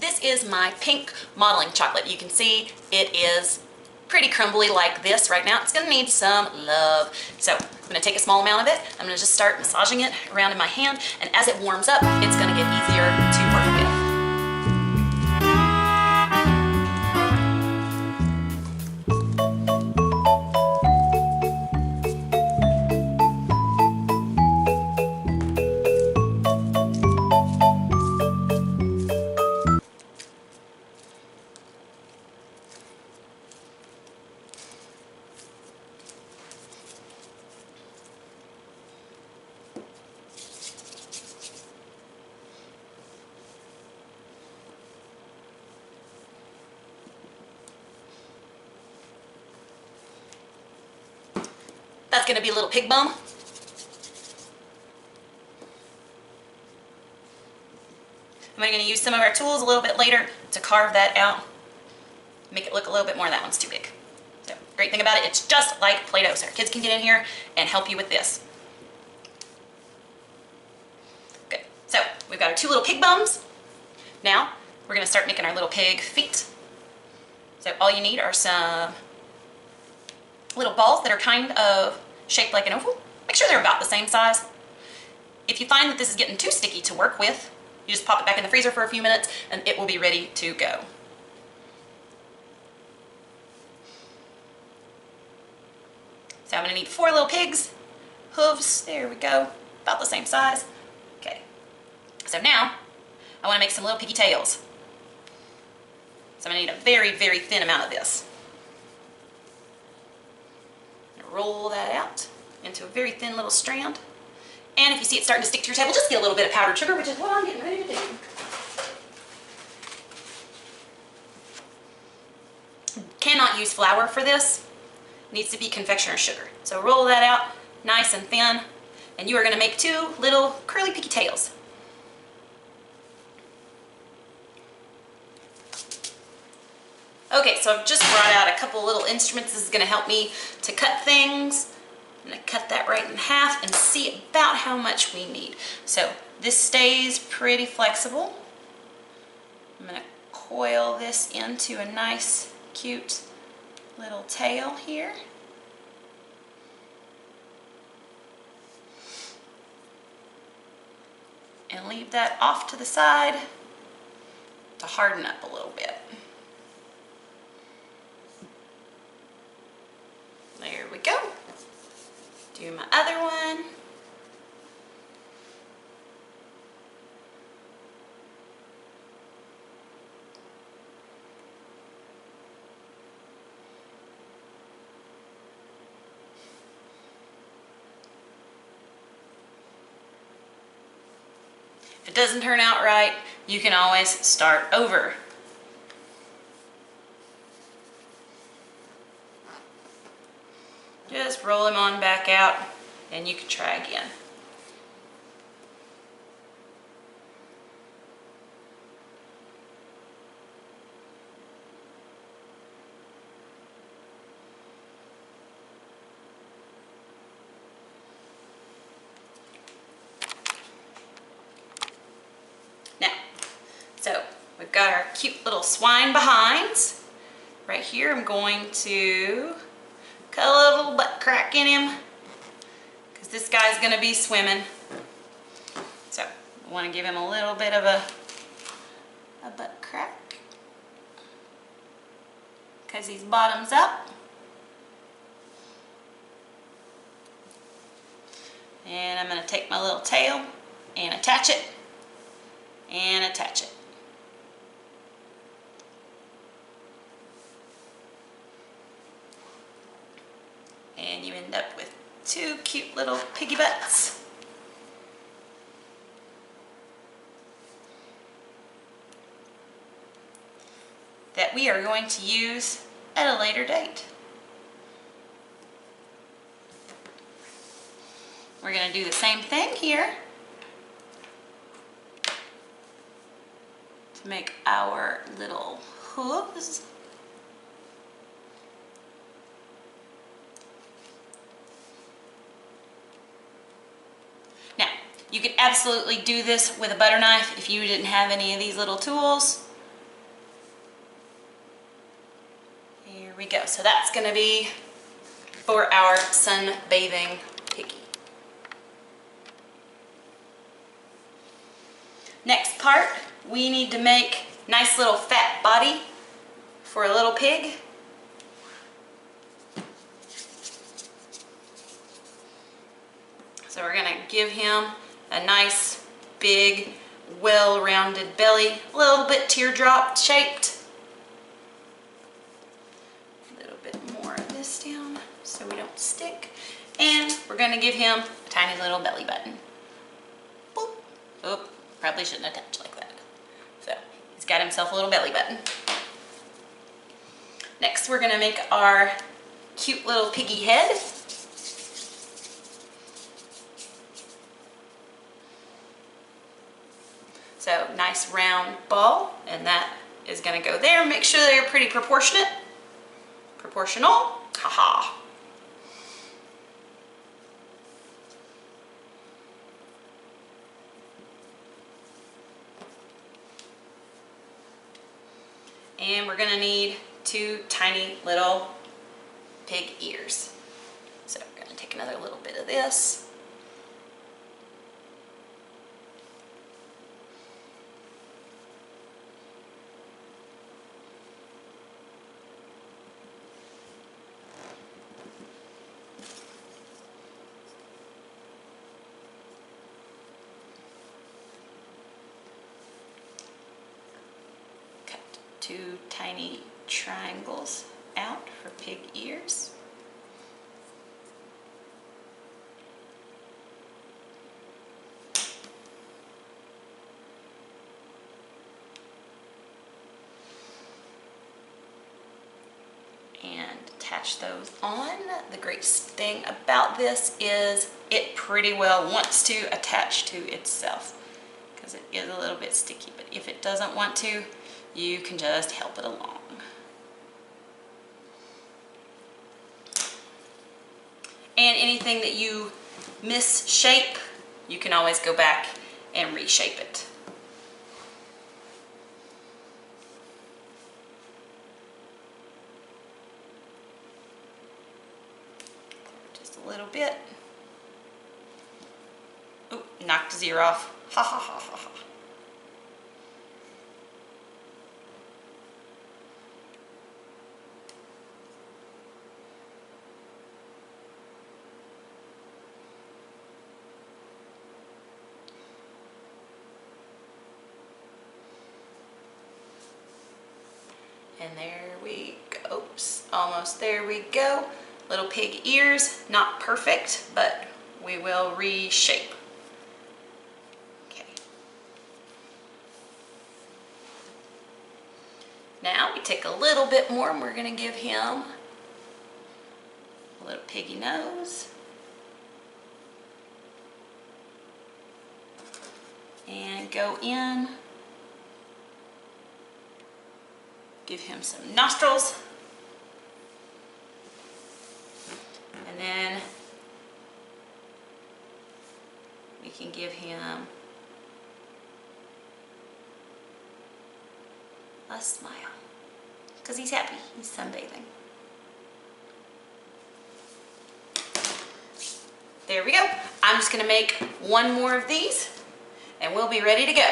this is my pink modeling chocolate. You can see it is pretty crumbly like this right now. It's gonna need some love. So I'm gonna take a small amount of it. I'm gonna just start massaging it around in my hand, and as it warms up, it's gonna get easier to work with. That's gonna be a little pig bum. I'm gonna use some of our tools a little bit later to carve that out, make it look a little bit more. That one's too big. So, great thing about it, it's just like Play-Doh, so our kids can get in here and help you with this. Good, so we've got our two little pig bums. Now, we're gonna start making our little pig feet. So all you need are some little balls that are kind of shaped like an oval. Make sure they're about the same size. If you find that this is getting too sticky to work with, you just pop it back in the freezer for a few minutes and it will be ready to go. So I'm gonna need 4 little pigs, hooves, there we go, about the same size. Okay, so now I wanna make some little piggy tails. So I'm gonna need a very, very thin amount of this. Roll that out into a very thin little strand. And if you see it starting to stick to your table, just get a little bit of powdered sugar, which is what I'm getting ready to do. Cannot use flour for this. It needs to be confectioner's sugar. So roll that out nice and thin, and you are gonna make 2 little curly piggy tails. Okay, so I've just brought out a couple little instruments. This is gonna help me to cut things. I'm gonna cut that right in half and see about how much we need. So this stays pretty flexible. I'm gonna coil this into a nice, cute little tail here. And leave that off to the side to harden up a little bit. There we go. Do my other one. If it doesn't turn out right, you can always start over. Just roll them on back out and you can try again. Now, so we've got our cute little swine behinds. Right here I'm going to cut a little butt crack in him because this guy's going to be swimming. So I want to give him a little bit of a butt crack because he's bottoms up. And I'm going to take my little tail and attach it and attach it. And you end up with 2 cute little piggy butts. That we are going to use at a later date. We're going to do the same thing here to make our little hooves. You could absolutely do this with a butter knife if you didn't have any of these little tools. Here we go. So that's going to be for our sunbathing piggy. Next part, we need to make nice little fat body for a little pig. So we're going to give him a nice big well-rounded belly, a little bit teardrop shaped. A little bit more of this down so we don't stick. And we're going to give him a tiny little belly button. Boop. Oop, probably shouldn't attach like that. So he's got himself a little belly button. Next we're going to make our cute little piggy head. So nice round ball, and that is going to go there. Make sure they're pretty proportionate. Proportional. Haha. And we're going to need 2 tiny little pig ears. So we're going to take another little bit of this. Cut 2 tiny triangles out for pig ears. And attach those on. The great thing about this is it pretty well wants to attach to itself because it is a little bit sticky, but if it doesn't want to, you can just help it along. And anything that you misshape, you can always go back and reshape it. Just a little bit. Oh, knocked his ear off. Ha ha ha ha ha. And there we go. Oops, almost there we go. Little pig ears, not perfect, but we will reshape. Okay. Now we take a little bit more and we're going to give him a little piggy nose. And go in. Give him some nostrils, and then we can give him a smile because he's happy, he's sunbathing. There we go. I'm just going to make one more of these and we'll be ready to go.